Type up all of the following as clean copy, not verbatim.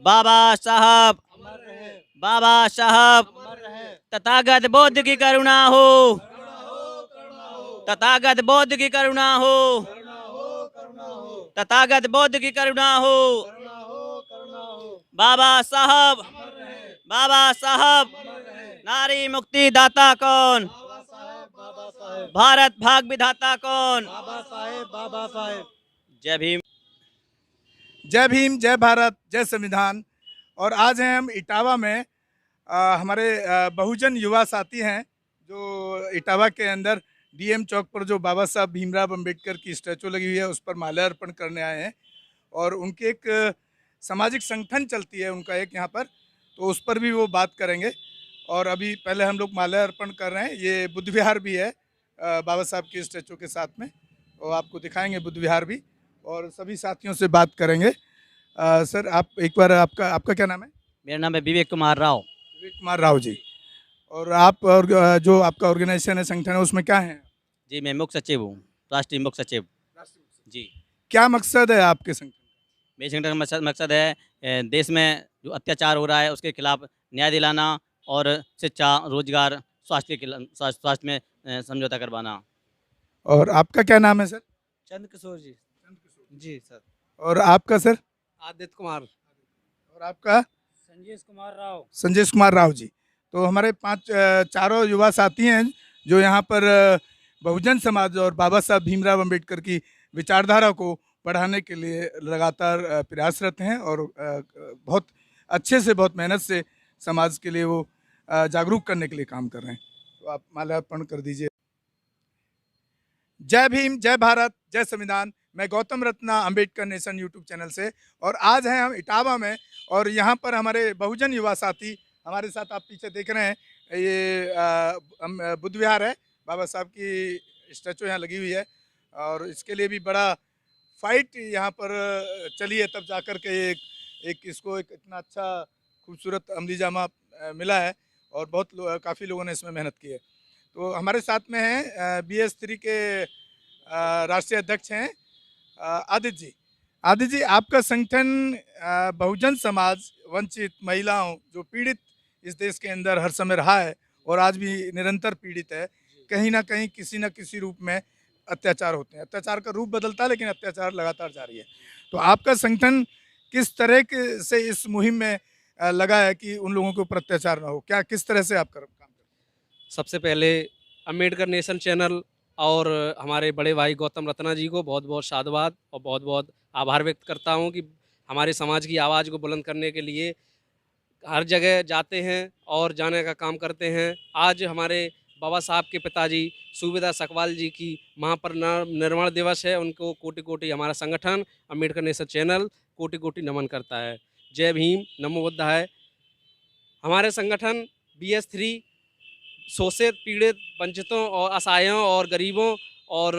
बाबा साहब, बाबा साहब, तथागत बुद्ध की करुणा हो, तथागत बुद्ध की करुणा हो, तथागत बुद्ध की करुणा हो। बाबा साहब, बाबा साहब, नारी मुक्ति दाता कौन? भारत भाग विधाता कौन? बाबा साहेब, बाबा साहेब। जय भीम। जय भीम, जय भारत, जय संविधान। और आज हैं हम इटावा में। हमारे बहुजन युवा साथी हैं जो इटावा के अंदर डीएम चौक पर जो बाबा साहब भीमराव अंबेडकर की स्टैचू लगी हुई है उस पर माल्यार्पण करने आए हैं। और उनकी एक सामाजिक संगठन चलती है उनका एक यहाँ पर, तो उस पर भी वो बात करेंगे। और अभी पहले हम लोग माल्यार्पण कर रहे हैं। ये बुद्ध विहार भी है बाबा साहब की स्टैचू के साथ में, वो आपको दिखाएंगे बुद्ध विहार भी, और सभी साथियों से बात करेंगे। सर, आप एक बार आपका आपका क्या नाम है? मेरा नाम है विवेक कुमार राव। विवेक कुमार राव जी। और आप और जो आपका ऑर्गेनाइजेशन है, संगठन है, उसमें क्या है? जी, मैं मुख्य सचिव हूँ, राष्ट्रीय मुख्य सचिव। जी, क्या मकसद है आपके संगठन? मेरे संगठन का मकसद है देश में जो अत्याचार हो रहा है उसके खिलाफ न्याय दिलाना और शिक्षा, रोजगार, स्वास्थ्य में समझौता करवाना। और आपका क्या नाम है सर? चंद किशोर जी। जी सर। और आपका सर? आदित्य कुमार। और आपका? संजीव कुमार राव। संजय कुमार राव जी। तो हमारे चारों युवा साथी हैं जो यहाँ पर बहुजन समाज और बाबा साहब भीमराव अंबेडकर की विचारधारा को बढ़ाने के लिए लगातार प्रयासरत हैं और बहुत अच्छे से, बहुत मेहनत से समाज के लिए वो जागरूक करने के लिए काम कर रहे हैं। तो आप माल्यार्पण कर दीजिए। जय भीम, जय भारत, जय संविधान। मैं Gautam Ratna Ambedkar nation YouTube channel से, और आज हैं हम इटावा में। और यहाँ पर हमारे बहुजन युवा साथी हमारे साथ, आप पीछे देख रहे हैं, ये बुद्ध विहार है, बाबा साहब की स्टैचू यहाँ लगी हुई है। और इसके लिए भी बड़ा फाइट यहाँ पर चली है, तब जाकर के एक इसको एक इतना अच्छा खूबसूरत अमली जामा मिला है। और बहुत काफ़ी लोगों ने इसमें मेहनत की है। तो हमारे साथ में हैं BS3 के राष्ट्रीय अध्यक्ष हैं आदित्य जी। आदित्य जी, आपका संगठन बहुजन समाज वंचित महिलाओं, जो पीड़ित इस देश के अंदर हर समय रहा है और आज भी निरंतर पीड़ित है, कहीं ना कहीं किसी न किसी रूप में अत्याचार होते हैं। अत्याचार का रूप बदलता है लेकिन अत्याचार लगातार जारी है। तो आपका संगठन किस तरह के से इस मुहिम में लगा है कि उन लोगों के ऊपर अत्याचार ना हो? क्या किस तरह से आप काम करते हैं? सबसे पहले अम्बेडकर नेशन चैनल और हमारे बड़े भाई गौतम रत्ना जी को बहुत बहुत साधुवाद और बहुत बहुत आभार व्यक्त करता हूं कि हमारे समाज की आवाज़ को बुलंद करने के लिए हर जगह जाते हैं और जाने का काम करते हैं। आज हमारे बाबा साहब के पिताजी सूबेदार सकवाल जी की महापरिनिर्वाण दिवस है। उनको कोटि कोटि हमारा संगठन अम्बेडकर नेशन चैनल कोटि कोटि नमन करता है। जय भीम, नमो बुद्धाय। हमारे संगठन BS3 शोषित, पीड़ित, वंचितों और असहायों और गरीबों और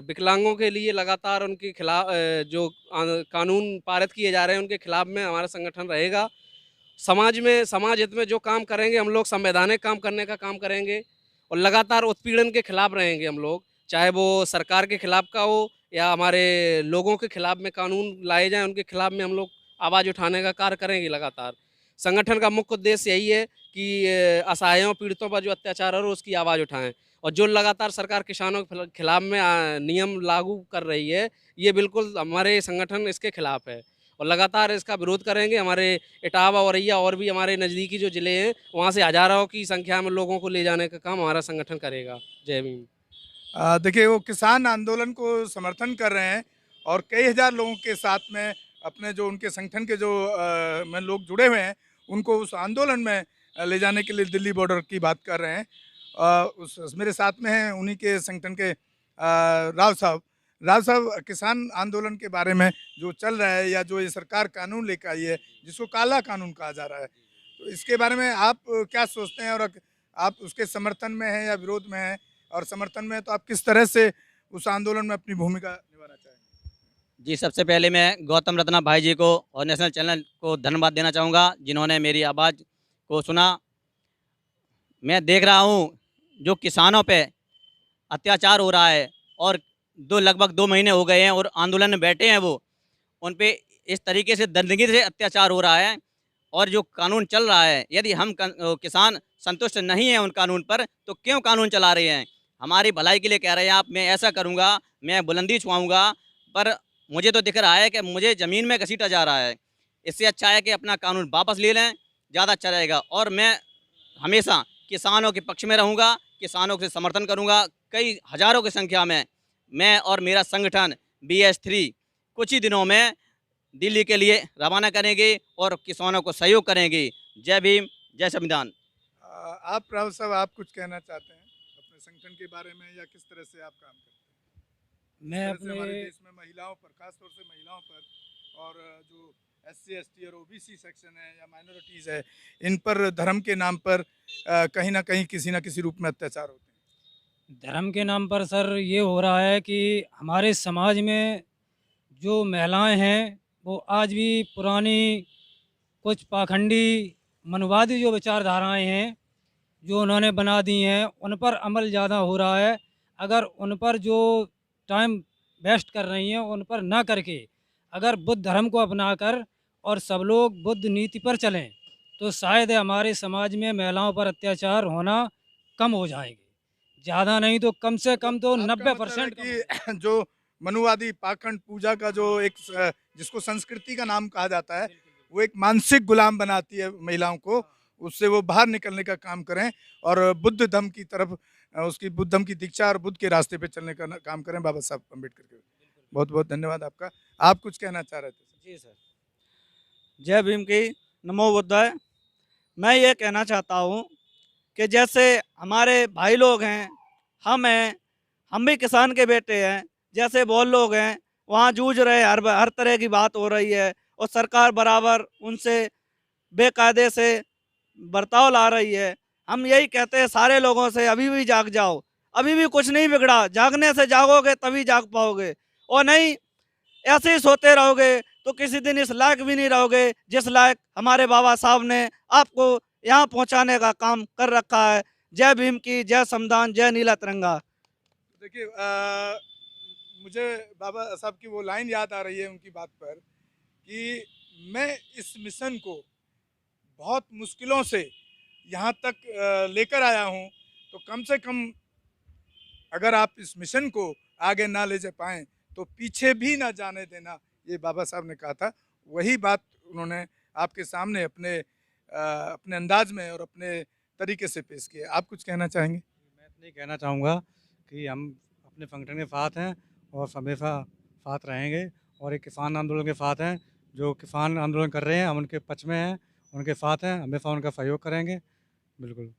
विकलांगों के लिए लगातार उनके खिलाफ जो कानून पारित किए जा रहे हैं उनके खिलाफ में हमारा संगठन रहेगा। समाज में, समाज हित में जो काम करेंगे हम लोग, संवैधानिक काम करने का काम करेंगे और लगातार उत्पीड़न के खिलाफ रहेंगे हम लोग, चाहे वो सरकार के खिलाफ का हो या हमारे लोगों के खिलाफ में कानून लाए जाएं उनके खिलाफ में हम लोग आवाज़ उठाने का कार्य करेंगे लगातार। संगठन का मुख्य उद्देश्य यही है कि असहायों, पीड़ितों पर जो अत्याचार हो उसकी आवाज़ उठाएं। और जो लगातार सरकार किसानों के खिलाफ में नियम लागू कर रही है, ये बिल्कुल हमारे संगठन इसके खिलाफ है और लगातार इसका विरोध करेंगे। हमारे इटावा, औरैया और भी हमारे नज़दीकी जो ज़िले हैं वहाँ से हज़ारों की संख्या में लोगों को ले जाने का काम हमारा संगठन करेगा। जय भीम। देखिए, वो किसान आंदोलन को समर्थन कर रहे हैं और कई हज़ार लोगों के साथ में अपने जो उनके संगठन के जो में लोग जुड़े हुए हैं उनको उस आंदोलन में ले जाने के लिए दिल्ली बॉर्डर की बात कर रहे हैं। मेरे साथ में हैं उन्हीं के संगठन के राव साहब। राव साहब, किसान आंदोलन के बारे में जो चल रहा है या जो ये सरकार कानून लेकर आई है जिसको काला कानून कहा जा रहा है, तो इसके बारे में आप क्या सोचते हैं? और आप उसके समर्थन में हैं या विरोध में हैं? और समर्थन में तो आप किस तरह से उस आंदोलन में अपनी भूमिका निभाना चाहेंगे? जी, सबसे पहले मैं गौतम रत्ना भाई जी को और नेशनल चैनल को धन्यवाद देना चाहूँगा जिन्होंने मेरी आवाज़ को सुना। मैं देख रहा हूँ जो किसानों पे अत्याचार हो रहा है और लगभग 2 महीने हो गए हैं और आंदोलन में बैठे हैं वो, उन पे इस तरीके से दंदगी से अत्याचार हो रहा है और जो कानून चल रहा है, यदि हम किसान संतुष्ट नहीं हैं उन कानून पर, तो क्यों कानून चला रहे हैं? हमारी भलाई के लिए कह रहे हैं आप, मैं ऐसा करूँगा, मैं बुलंदी छुआऊँगा, पर मुझे तो दिख रहा है कि मुझे ज़मीन में घसीटा जा रहा है। इससे अच्छा है कि अपना कानून वापस ले लें, ज़्यादा अच्छा रहेगा। और मैं हमेशा किसानों के पक्ष में रहूँगा, किसानों से समर्थन करूँगा। कई हज़ारों की संख्या में मैं और मेरा संगठन BS3 कुछ ही दिनों में दिल्ली के लिए रवाना करेंगे और किसानों को सहयोग करेंगे। जय भीम, जय संविधान। आप राव साहब, आप कुछ कहना चाहते हैं अपने संगठन के बारे में, या किस तरह से आप काम करते हैं? मैं किस तरह से अपने हमारे देश में महिलाओं पर, खासतौर से महिलाओं पर, और जो SC ST और OBC सेक्शन है या माइनॉरिटीज़ है, इन पर धर्म के नाम पर कहीं ना कहीं किसी न किसी रूप में अत्याचार होते हैं। धर्म के नाम पर सर ये हो रहा है कि हमारे समाज में जो महिलाएं हैं वो आज भी पुरानी कुछ पाखंडी मनुवादी जो विचारधाराएं हैं जो उन्होंने बना दी हैं, उन पर अमल ज़्यादा हो रहा है। अगर उन पर जो टाइम वेस्ट कर रही हैं उन पर ना करके अगर बुद्ध धर्म को अपनाकर और सब लोग बुद्ध नीति पर चलें तो शायद हमारे समाज में महिलाओं पर अत्याचार होना कम हो जाएंगे। ज़्यादा नहीं तो कम से कम तो आपका 90% मतलब है कि जो मनुवादी पाखंड पूजा का जो एक जिसको संस्कृति का नाम कहा जाता है, वो एक मानसिक गुलाम बनाती है महिलाओं को, उससे वो बाहर निकलने का काम करें और बुद्ध धर्म की तरफ, उसकी बुद्ध धर्म की दीक्षा और बुद्ध के रास्ते पे चलने का काम करें। बाबा साहब अम्बेडकर के बहुत बहुत धन्यवाद आपका। आप कुछ कहना चाह रहे थे? जी सर, जय भीम की नमो बुद्धाय। मैं ये कहना चाहता हूँ कि जैसे हमारे भाई लोग हैं, हम भी किसान के बेटे हैं, जैसे बहुत लोग हैं वहाँ जूझ रहे, हर तरह की बात हो रही है और सरकार बराबर उनसे बेकायदे से बर्ताव ला रही है। हम यही कहते हैं सारे लोगों से, अभी भी जाग जाओ, अभी भी कुछ नहीं बिगड़ा, जागने से जागोगे तभी जाग पाओगे, और नहीं ऐसे ही सोते रहोगे तो किसी दिन इस लायक भी नहीं रहोगे जिस लायक हमारे बाबा साहब ने आपको यहाँ पहुँचाने का काम कर रखा है। जय भीम की, जय संविधान, जय नीला तिरंगा। देखिए, मुझे बाबा साहब की वो लाइन याद आ रही है उनकी बात पर कि मैं इस मिशन को बहुत मुश्किलों से यहाँ तक लेकर आया हूँ, तो कम से कम अगर आप इस मिशन को आगे ना ले जा पाएँ तो पीछे भी ना जाने देना, ये बाबा साहब ने कहा था। वही बात उन्होंने आपके सामने अपने अंदाज में और अपने तरीके से पेश किया। आप कुछ कहना चाहेंगे? मैं इतना ही कहना चाहूँगा कि हम अपने संगठन के साथ हैं और हमेशा साथ रहेंगे, और एक किसान आंदोलन के साथ हैं। जो किसान आंदोलन कर रहे हैं हम उनके पक्ष में हैं, उनके साथ हैं, हमेशा उनका सहयोग करेंगे। बिल्कुल।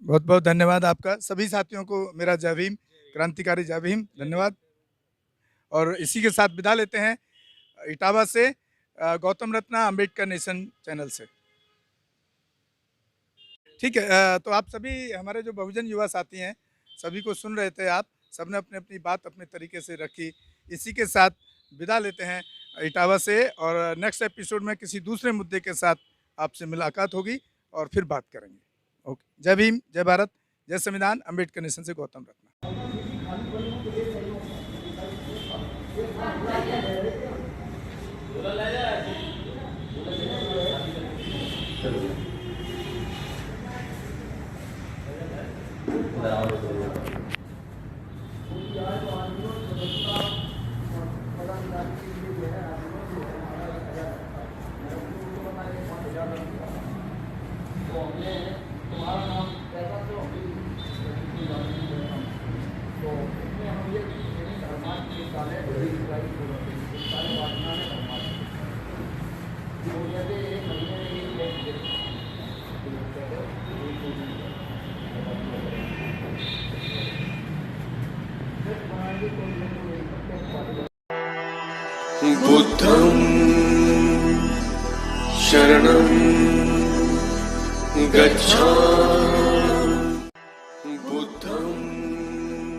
बहुत बहुत धन्यवाद आपका। सभी साथियों को मेरा जय भीम, क्रांतिकारी जय भीम, धन्यवाद। और इसी के साथ विदा लेते हैं इटावा से, गौतम रत्ना अम्बेडकर नेशन चैनल से। ठीक है, तो आप सभी हमारे जो बहुजन युवा साथी हैं, सभी को सुन रहे थे आप, सबने अपने अपनी बात अपने तरीके से रखी। इसी के साथ विदा लेते हैं इटावा से, और नेक्स्ट एपिसोड में किसी दूसरे मुद्दे के साथ आपसे मुलाकात होगी और फिर बात करेंगे। ओके, जय भीम, जय भारत, जय संविधान। अम्बेडकर नेशन से गौतम रत्ना। बुद्धं शरणं गच्छामि।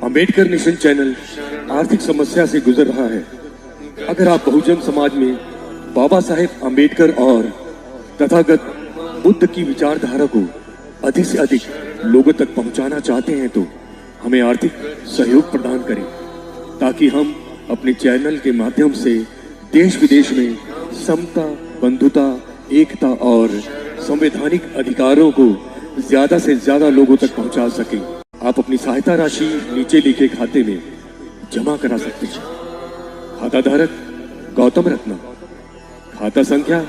अम्बेडकर नेशन चैनल आर्थिक समस्या से गुजर रहा है। अगर आप बहुजन समाज में बाबा साहेब अम्बेडकर और तथागत बुद्ध की विचारधारा को अधिक से अधिक लोगों तक पहुंचाना चाहते हैं तो हमें आर्थिक सहयोग प्रदान करें, ताकि हम अपने चैनल के माध्यम से देश विदेश में समता, बंधुता, एकता और संवैधानिक अधिकारों को ज्यादा से ज्यादा लोगों तक पहुंचा सके। आप अपनी सहायता राशि नीचे लिखे खाते में जमा करा सकते हैं। खाता धारक गौतम रत्ना, खाता संख्या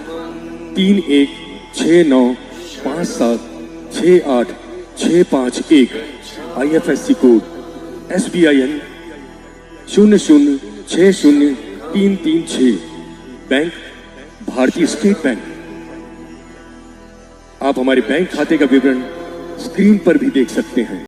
316957686551, IFSC कोड SBIN 0060336, बैंक भारतीय स्टेट बैंक। आप हमारे बैंक खाते का विवरण स्क्रीन पर भी देख सकते हैं।